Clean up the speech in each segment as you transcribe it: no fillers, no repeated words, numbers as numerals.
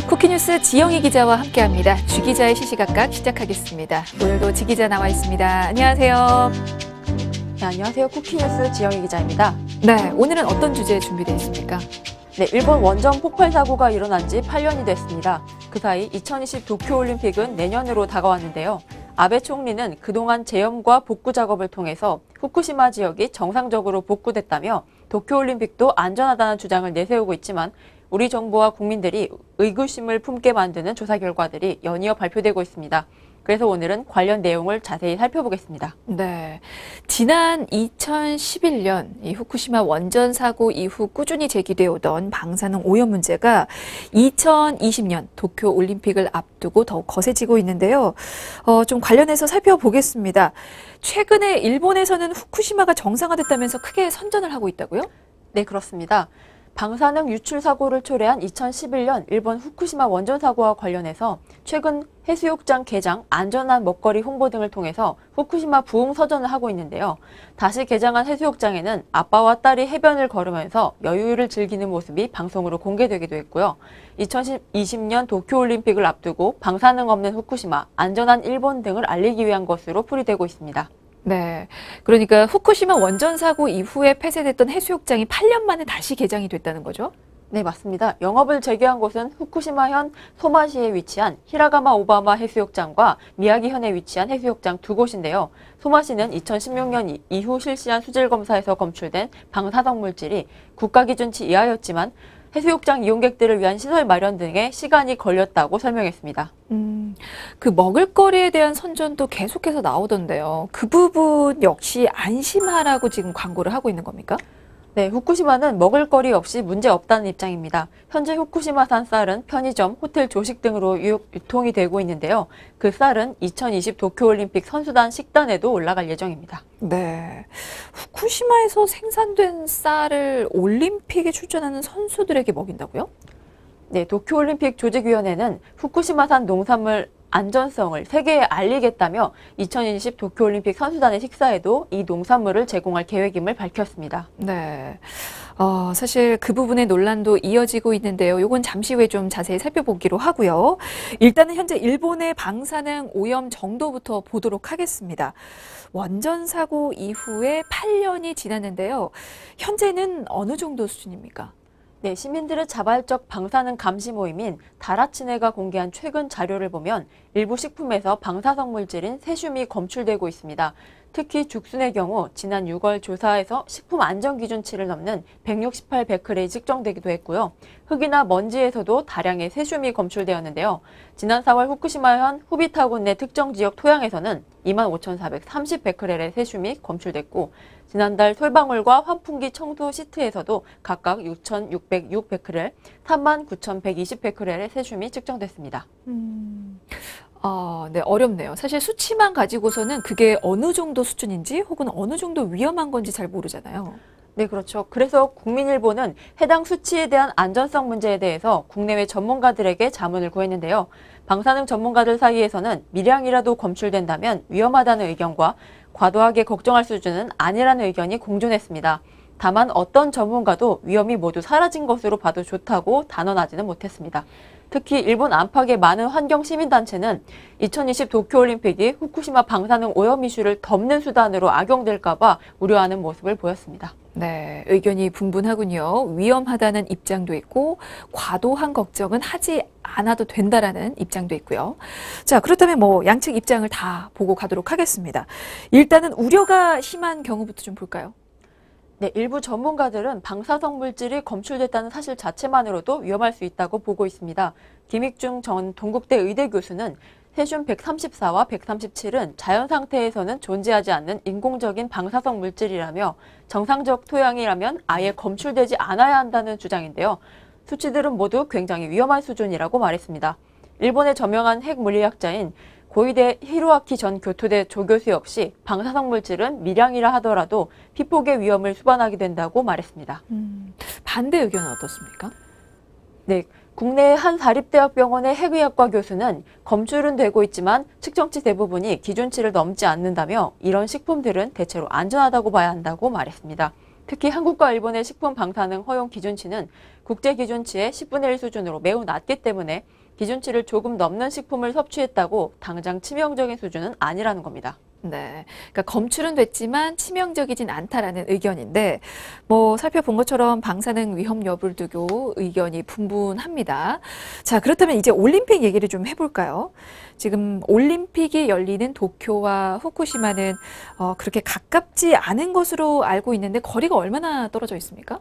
쿠키뉴스 지영희 기자와 함께합니다. 주 기자의 시시각각 시작하겠습니다. 오늘도 지 기자 나와 있습니다. 안녕하세요. 네, 안녕하세요. 쿠키뉴스 지영희 기자입니다. 네, 오늘은 어떤 주제 준비되어 있습니까? 네, 일본 원전 폭발 사고가 일어난 지 8년이 됐습니다. 그 사이 2020 도쿄올림픽은 내년으로 다가왔는데요. 아베 총리는 그동안 재염과 복구 작업을 통해서 후쿠시마 지역이 정상적으로 복구됐다며 도쿄올림픽도 안전하다는 주장을 내세우고 있지만 우리 정부와 국민들이 의구심을 품게 만드는 조사 결과들이 연이어 발표되고 있습니다. 그래서 오늘은 관련 내용을 자세히 살펴보겠습니다. 네, 지난 2011년 이 후쿠시마 원전 사고 이후 꾸준히 제기되어 오던 방사능 오염 문제가 2020년 도쿄 올림픽을 앞두고 더욱 거세지고 있는데요. 좀 관련해서 살펴보겠습니다. 최근에 일본에서는 후쿠시마가 정상화됐다면서 크게 선전을 하고 있다고요? 네, 그렇습니다. 방사능 유출 사고를 초래한 2011년 일본 후쿠시마 원전 사고와 관련해서 최근 해수욕장 개장, 안전한 먹거리 홍보 등을 통해서 후쿠시마 부흥 서전을 하고 있는데요. 다시 개장한 해수욕장에는 아빠와 딸이 해변을 걸으면서 여유를 즐기는 모습이 방송으로 공개되기도 했고요. 2020년 도쿄올림픽을 앞두고 방사능 없는 후쿠시마, 안전한 일본 등을 알리기 위한 것으로 풀이되고 있습니다. 네, 그러니까 후쿠시마 원전 사고 이후에 폐쇄됐던 해수욕장이 8년 만에 다시 개장이 됐다는 거죠? 네, 맞습니다. 영업을 재개한 곳은 후쿠시마현 소마시에 위치한 히라가마 오바마 해수욕장과 미야기현에 위치한 해수욕장 두 곳인데요. 소마시는 2016년 이후 실시한 수질 검사에서 검출된 방사성 물질이 국가 기준치 이하였지만 해수욕장 이용객들을 위한 시설 마련 등에 시간이 걸렸다고 설명했습니다. 그 먹을거리에 대한 선전도 계속해서 나오던데요. 그 부분 역시 안심하라고 지금 광고를 하고 있는 겁니까? 네, 후쿠시마는 먹을거리 없이 문제 없다는 입장입니다. 현재 후쿠시마산 쌀은 편의점, 호텔 조식 등으로 유통이 되고 있는데요. 그 쌀은 2020 도쿄올림픽 선수단 식단에도 올라갈 예정입니다. 네, 후쿠시마에서 생산된 쌀을 올림픽에 출전하는 선수들에게 먹인다고요? 네, 도쿄올림픽 조직위원회는 후쿠시마산 농산물 안전성을 세계에 알리겠다며 2020 도쿄올림픽 선수단의 식사에도 이 농산물을 제공할 계획임을 밝혔습니다. 네, 사실 그 부분의 논란도 이어지고 있는데요. 이건 잠시 후에 좀 자세히 살펴보기로 하고요. 일단은 현재 일본의 방사능 오염 정도부터 보도록 하겠습니다. 원전 사고 이후에 8년이 지났는데요. 현재는 어느 정도 수준입니까? 네, 시민들의 자발적 방사능 감시 모임인 다라치네가 공개한 최근 자료를 보면 일부 식품에서 방사성 물질인 세슘이 검출되고 있습니다. 특히 죽순의 경우 지난 6월 조사에서 식품 안전 기준치를 넘는 168 베크렐이 측정되기도 했고요. 흙이나 먼지에서도 다량의 세슘이 검출되었는데요. 지난 4월 후쿠시마현 후비타군 내 특정 지역 토양에서는 25,430 베크렐의 세슘이 검출됐고 지난달 솔방울과 환풍기 청소 시트에서도 각각 6,606 베크렐, 39,120 베크렐의 세슘이 측정됐습니다. 네, 어렵네요. 사실 수치만 가지고서는 그게 어느 정도 수준인지 혹은 어느 정도 위험한 건지 잘 모르잖아요. 네, 그렇죠. 그래서 국민일보는 해당 수치에 대한 안전성 문제에 대해서 국내외 전문가들에게 자문을 구했는데요. 방사능 전문가들 사이에서는 미량이라도 검출된다면 위험하다는 의견과 과도하게 걱정할 수준은 아니라는 의견이 공존했습니다. 다만 어떤 전문가도 위험이 모두 사라진 것으로 봐도 좋다고 단언하지는 못했습니다. 특히 일본 안팎의 많은 환경시민단체는 2020 도쿄올림픽이 후쿠시마 방사능 오염 이슈를 덮는 수단으로 악용될까 봐 우려하는 모습을 보였습니다. 네, 의견이 분분하군요. 위험하다는 입장도 있고 과도한 걱정은 하지 않아도 된다라는 입장도 있고요. 자, 그렇다면 양측 입장을 다 보고 가도록 하겠습니다. 일단은 우려가 심한 경우부터 좀 볼까요? 네, 일부 전문가들은 방사성 물질이 검출됐다는 사실 자체만으로도 위험할 수 있다고 보고 있습니다. 김익중 전 동국대 의대 교수는 세슘 134와 137은 자연 상태에서는 존재하지 않는 인공적인 방사성 물질이라며 정상적 토양이라면 아예 검출되지 않아야 한다는 주장인데요. 수치들은 모두 굉장히 위험한 수준이라고 말했습니다. 일본의 저명한 핵물리학자인 고이대 히로아키 전 교토대 조교수 역시 방사성 물질은 미량이라 하더라도 피폭의 위험을 수반하게 된다고 말했습니다. 반대 의견은 어떻습니까? 네, 국내 한 사립대학병원의 핵의학과 교수는 검출은 되고 있지만 측정치 대부분이 기준치를 넘지 않는다며 이런 식품들은 대체로 안전하다고 봐야 한다고 말했습니다. 특히 한국과 일본의 식품 방사능 허용 기준치는 국제 기준치의 10분의 1 수준으로 매우 낮기 때문에 기준치를 조금 넘는 식품을 섭취했다고 당장 치명적인 수준은 아니라는 겁니다. 네. 그러니까 검출은 됐지만 치명적이진 않다라는 의견인데, 뭐 살펴본 것처럼 방사능 위험 여부를 두고 의견이 분분합니다. 자, 그렇다면 이제 올림픽 얘기를 좀 해볼까요? 지금 올림픽이 열리는 도쿄와 후쿠시마는 그렇게 가깝지 않은 것으로 알고 있는데 거리가 얼마나 떨어져 있습니까?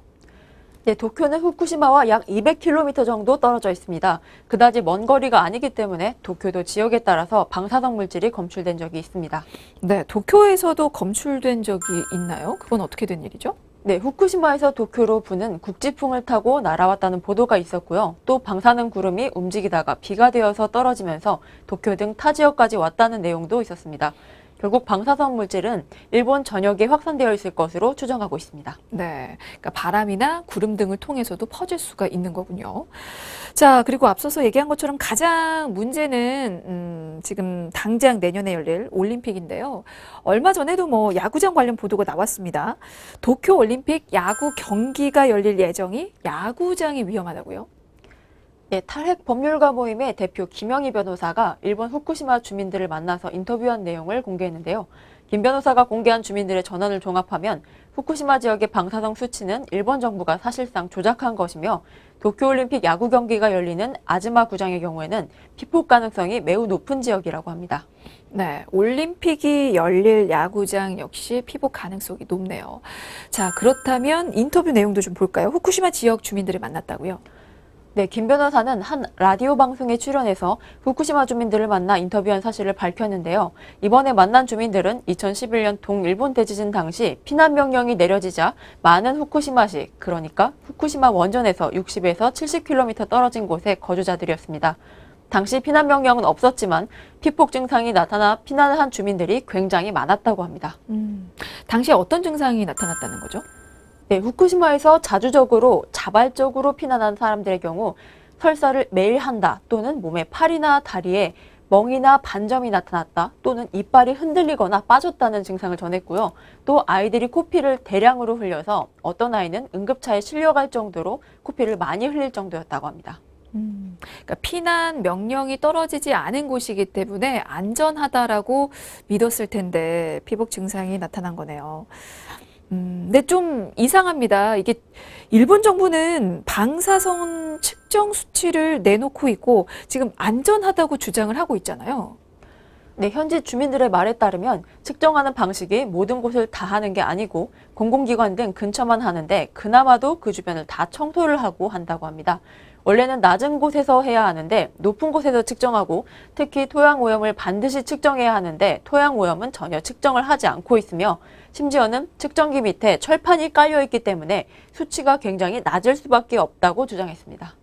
네, 도쿄는 후쿠시마와 약 200km 정도 떨어져 있습니다. 그다지 먼 거리가 아니기 때문에 도쿄도 지역에 따라서 방사성 물질이 검출된 적이 있습니다. 네, 도쿄에서도 검출된 적이 있나요? 그건 어떻게 된 일이죠? 네, 후쿠시마에서 도쿄로 부는 국지풍을 타고 날아왔다는 보도가 있었고요. 또 방사능 구름이 움직이다가 비가 되어서 떨어지면서 도쿄 등 타 지역까지 왔다는 내용도 있었습니다. 결국 방사성 물질은 일본 전역에 확산되어 있을 것으로 추정하고 있습니다. 네, 그러니까 바람이나 구름 등을 통해서도 퍼질 수가 있는 거군요. 자, 그리고 앞서서 얘기한 것처럼 가장 문제는 지금 당장 내년에 열릴 올림픽인데요. 얼마 전에도 뭐 야구장 관련 보도가 나왔습니다. 도쿄 올림픽 야구 경기가 열릴 예정이 야구장이 위험하다고요? 네, 탈핵 법률가 모임의 대표 김영희 변호사가 일본 후쿠시마 주민들을 만나서 인터뷰한 내용을 공개했는데요. 김 변호사가 공개한 주민들의 전원을 종합하면 후쿠시마 지역의 방사성 수치는 일본 정부가 사실상 조작한 것이며 도쿄올림픽 야구 경기가 열리는 아즈마 구장의 경우에는 피폭 가능성이 매우 높은 지역이라고 합니다. 네, 올림픽이 열릴 야구장 역시 피복 가능성이 높네요. 자, 그렇다면 인터뷰 내용도 좀 볼까요? 후쿠시마 지역 주민들을 만났다고요? 네, 김 변호사는 한 라디오 방송에 출연해서 후쿠시마 주민들을 만나 인터뷰한 사실을 밝혔는데요. 이번에 만난 주민들은 2011년 동일본 대지진 당시 피난 명령이 내려지자 많은 후쿠시마시, 그러니까 후쿠시마 원전에서 60에서 70km 떨어진 곳의 거주자들이었습니다. 당시 피난 명령은 없었지만 피폭 증상이 나타나 피난을 한 주민들이 굉장히 많았다고 합니다. 당시에 어떤 증상이 나타났다는 거죠? 네, 후쿠시마에서 자발적으로 피난한 사람들의 경우 설사를 매일 한다 또는 몸의 팔이나 다리에 멍이나 반점이 나타났다 또는 이빨이 흔들리거나 빠졌다는 증상을 전했고요. 또 아이들이 코피를 대량으로 흘려서 어떤 아이는 응급차에 실려갈 정도로 코피를 많이 흘릴 정도였다고 합니다. 그러니까 피난 명령이 떨어지지 않은 곳이기 때문에 안전하다라고 믿었을 텐데 피복 증상이 나타난 거네요. 근데 좀 이상합니다. 이게 일본 정부는 방사선 측정 수치를 내놓고 있고 지금 안전하다고 주장을 하고 있잖아요. 네, 현지 주민들의 말에 따르면 측정하는 방식이 모든 곳을 다 하는 게 아니고 공공기관 등 근처만 하는데 그나마도 그 주변을 다 청소를 하고 한다고 합니다. 원래는 낮은 곳에서 해야 하는데 높은 곳에서 측정하고 특히 토양 오염을 반드시 측정해야 하는데 토양 오염은 전혀 측정을 하지 않고 있으며 심지어는 측정기 밑에 철판이 깔려 있기 때문에 수치가 굉장히 낮을 수밖에 없다고 주장했습니다.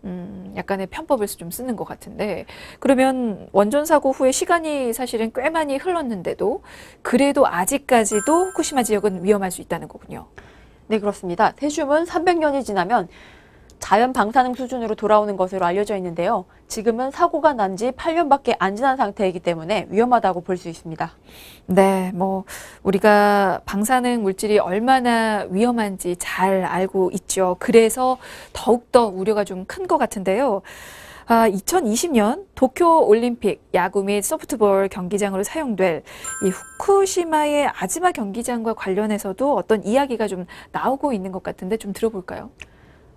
약간의 편법을 좀 쓰는 것 같은데 그러면 원전 사고 후에 시간이 사실은 꽤 많이 흘렀는데도 그래도 아직까지도 후쿠시마 지역은 위험할 수 있다는 거군요. 네, 그렇습니다. 세슘은 300년이 지나면 자연 방사능 수준으로 돌아오는 것으로 알려져 있는데요. 지금은 사고가 난 지 8년밖에 안 지난 상태이기 때문에 위험하다고 볼 수 있습니다. 네, 뭐 우리가 방사능 물질이 얼마나 위험한지 잘 알고 있죠. 그래서 더욱더 우려가 좀 큰 것 같은데요. 2020년 도쿄 올림픽 야구 및 소프트볼 경기장으로 사용될 이 후쿠시마의 아즈마 경기장과 관련해서도 어떤 이야기가 좀 나오고 있는 것 같은데 좀 들어볼까요?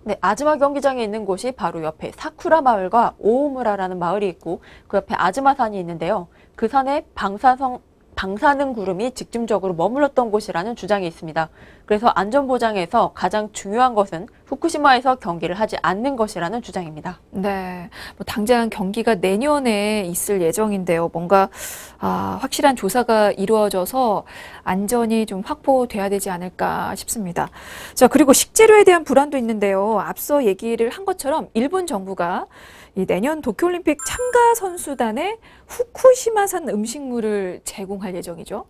네, 아즈마 경기장에 있는 곳이 바로 옆에 사쿠라 마을과 오오무라라는 마을이 있고 그 옆에 아즈마산이 있는데요. 그 산에 방사능 구름이 집중적으로 머물렀던 곳이라는 주장이 있습니다. 그래서 안전보장에서 가장 중요한 것은 후쿠시마에서 경기를 하지 않는 것이라는 주장입니다. 네, 뭐 당장 경기가 내년에 있을 예정인데요. 뭔가 확실한 조사가 이루어져서 안전이 좀 확보돼야 되지 않을까 싶습니다. 자, 그리고 식재료에 대한 불안도 있는데요. 앞서 얘기를 한 것처럼 일본 정부가 이 내년 도쿄올림픽 참가 선수단에 후쿠시마산 음식물을 제공할 예정이죠.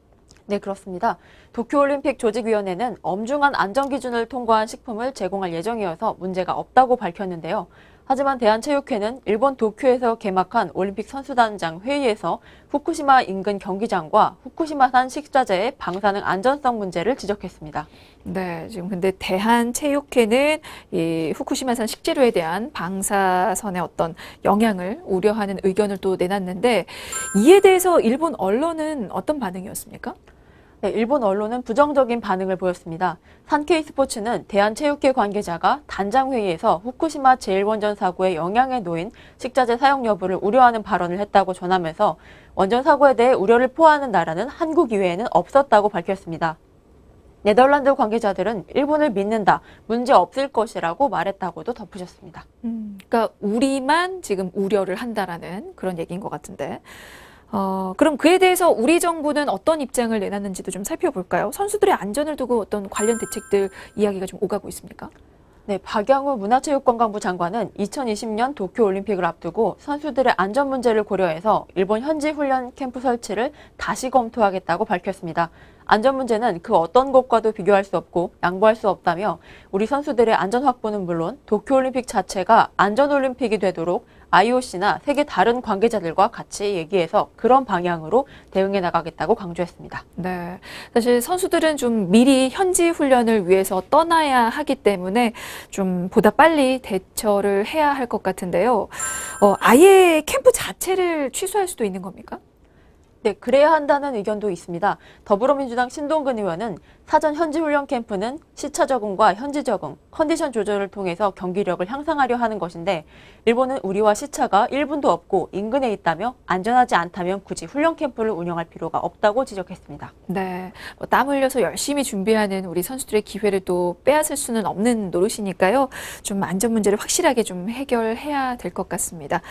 네, 그렇습니다. 도쿄올림픽 조직위원회는 엄중한 안전기준을 통과한 식품을 제공할 예정이어서 문제가 없다고 밝혔는데요. 하지만 대한체육회는 일본 도쿄에서 개막한 올림픽 선수단장 회의에서 후쿠시마 인근 경기장과 후쿠시마산 식자재의 방사능 안전성 문제를 지적했습니다. 네, 지금 근데 대한체육회는 이 후쿠시마산 식재료에 대한 방사선의 어떤 영향을 우려하는 의견을 또 내놨는데 이에 대해서 일본 언론은 어떤 반응이었습니까? 네, 일본 언론은 부정적인 반응을 보였습니다. 산케이 스포츠는 대한체육회 관계자가 단장회의에서 후쿠시마 제1원전 사고에 영향에 놓인 식자재 사용 여부를 우려하는 발언을 했다고 전하면서 원전 사고에 대해 우려를 표하는 나라는 한국 이외에는 없었다고 밝혔습니다. 네덜란드 관계자들은 일본을 믿는다, 문제 없을 것이라고 말했다고도 덧붙였습니다. 그러니까 우리만 지금 우려를 한다라는 그런 얘기인 것 같은데. 그럼 그에 대해서 우리 정부는 어떤 입장을 내놨는지도 좀 살펴볼까요? 선수들의 안전을 두고 어떤 관련 대책들 이야기가 좀 오가고 있습니까? 네, 박영우 문화체육관광부 장관은 2020년 도쿄올림픽을 앞두고 선수들의 안전 문제를 고려해서 일본 현지 훈련 캠프 설치를 다시 검토하겠다고 밝혔습니다. 안전 문제는 그 어떤 곳과도 비교할 수 없고 양보할 수 없다며 우리 선수들의 안전 확보는 물론 도쿄올림픽 자체가 안전올림픽이 되도록 IOC나 세계 다른 관계자들과 같이 얘기해서 그런 방향으로 대응해 나가겠다고 강조했습니다. 네. 사실 선수들은 좀 미리 현지 훈련을 위해서 떠나야 하기 때문에 좀 보다 빨리 대처를 해야 할 것 같은데요. 아예 캠프 자체를 취소할 수도 있는 겁니까? 네, 그래야 한다는 의견도 있습니다. 더불어민주당 신동근 의원은 사전 현지 훈련 캠프는 시차 적응과 현지 적응, 컨디션 조절을 통해서 경기력을 향상하려 하는 것인데 일본은 우리와 시차가 1분도 없고 인근에 있다며 안전하지 않다면 굳이 훈련 캠프를 운영할 필요가 없다고 지적했습니다. 네, 땀 흘려서 열심히 준비하는 우리 선수들의 기회를 또 빼앗을 수는 없는 노릇이니까요. 좀 안전 문제를 확실하게 좀 해결해야 될 것 같습니다.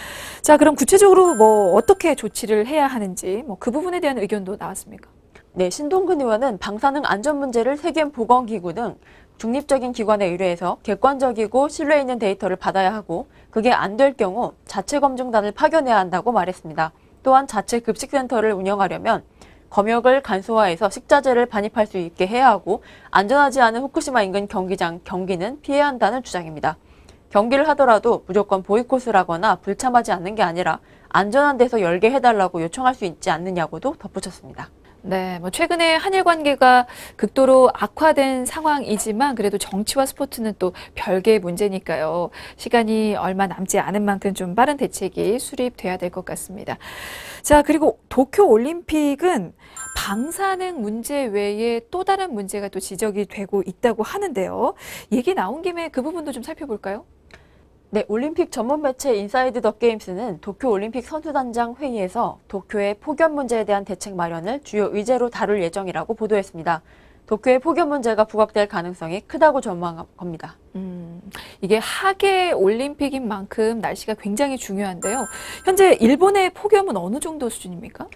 자, 그럼 구체적으로 뭐 어떻게 조치를 해야 하는지 그 부분에 대한 의견도 나왔습니까? 네, 신동근 의원은 방사능 안전 문제를 세계보건기구 등 중립적인 기관에 의뢰해서 객관적이고 신뢰 있는 데이터를 받아야 하고 그게 안 될 경우 자체 검증단을 파견해야 한다고 말했습니다. 또한 자체 급식센터를 운영하려면 검역을 간소화해서 식자재를 반입할 수 있게 해야 하고 안전하지 않은 후쿠시마 인근 경기장 경기는 피해야 한다는 주장입니다. 경기를 하더라도 무조건 보이콧을 하거나 불참하지 않는 게 아니라 안전한 데서 열게 해달라고 요청할 수 있지 않느냐고도 덧붙였습니다. 네, 뭐 최근에 한일 관계가 극도로 악화된 상황이지만 그래도 정치와 스포츠는 또 별개의 문제니까요. 시간이 얼마 남지 않은 만큼 좀 빠른 대책이 수립돼야 될 것 같습니다. 자, 그리고 도쿄 올림픽은 방사능 문제 외에 또 다른 문제가 또 지적이 되고 있다고 하는데요. 얘기 나온 김에 그 부분도 좀 살펴볼까요? 네, 올림픽 전문 매체 인사이드 더 게임스는 도쿄 올림픽 선수단장 회의에서 도쿄의 폭염 문제에 대한 대책 마련을 주요 의제로 다룰 예정이라고 보도했습니다. 도쿄의 폭염 문제가 부각될 가능성이 크다고 전망한 겁니다. 이게 하계 올림픽인 만큼 날씨가 굉장히 중요한데요. 현재 일본의 폭염은 어느 정도 수준입니까?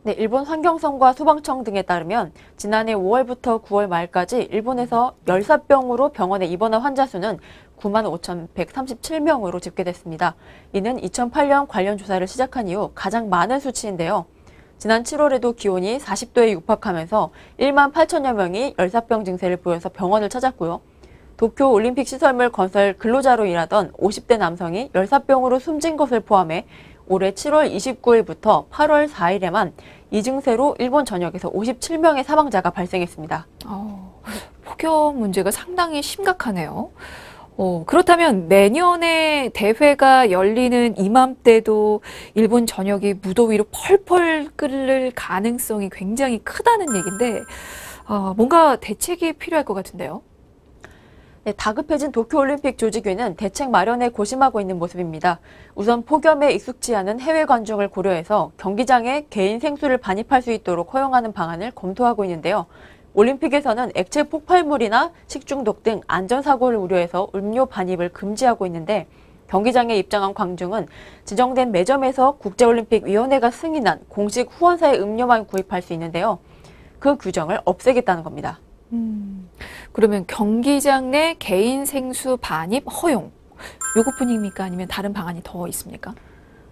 네, 일본 환경성과 소방청 등에 따르면 지난해 5월부터 9월 말까지 일본에서 열사병으로 병원에 입원한 환자 수는 95,137명으로 집계됐습니다. 이는 2008년 관련 조사를 시작한 이후 가장 많은 수치인데요. 지난 7월에도 기온이 40도에 육박하면서 1만 8천여 명이 열사병 증세를 보여서 병원을 찾았고요. 도쿄 올림픽 시설물 건설 근로자로 일하던 50대 남성이 열사병으로 숨진 것을 포함해 올해 7월 29일부터 8월 4일에만 이 증세로 일본 전역에서 57명의 사망자가 발생했습니다. 폭염 문제가 상당히 심각하네요. 그렇다면 내년에 대회가 열리는 이맘때도 일본 전역이 무더위로 펄펄 끓을 가능성이 굉장히 크다는 얘기인데 뭔가 대책이 필요할 것 같은데요. 네, 다급해진 도쿄올림픽 조직위는 대책 마련에 고심하고 있는 모습입니다. 우선 폭염에 익숙지 않은 해외 관중을 고려해서 경기장에 개인 생수를 반입할 수 있도록 허용하는 방안을 검토하고 있는데요. 올림픽에서는 액체 폭발물이나 식중독 등 안전사고를 우려해서 음료 반입을 금지하고 있는데 경기장에 입장한 관중은 지정된 매점에서 국제올림픽위원회가 승인한 공식 후원사의 음료만 구입할 수 있는데요. 그 규정을 없애겠다는 겁니다. 그러면 경기장 내 개인 생수 반입 허용, 요것뿐입니까? 아니면 다른 방안이 더 있습니까?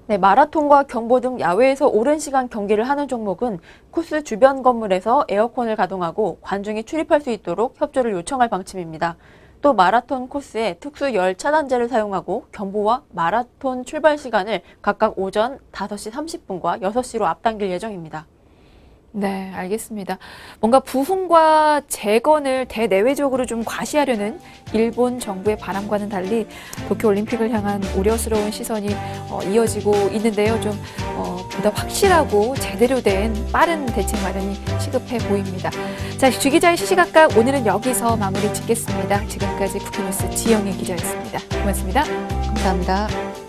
네, 마라톤과 경보 등 야외에서 오랜 시간 경기를 하는 종목은 코스 주변 건물에서 에어컨을 가동하고 관중이 출입할 수 있도록 협조를 요청할 방침입니다. 또 마라톤 코스에 특수 열 차단제를 사용하고 경보와 마라톤 출발 시간을 각각 오전 5시 30분과 6시로 앞당길 예정입니다. 네, 알겠습니다. 뭔가 부흥과 재건을 대내외적으로 좀 과시하려는 일본 정부의 바람과는 달리 도쿄올림픽을 향한 우려스러운 시선이 이어지고 있는데요. 좀 보다 확실하고 제대로 된 빠른 대책 마련이 시급해 보입니다. 자, 주 기자의 시시각각 오늘은 여기서 마무리 짓겠습니다. 지금까지 국회뉴스 지영애 기자였습니다. 고맙습니다. 감사합니다.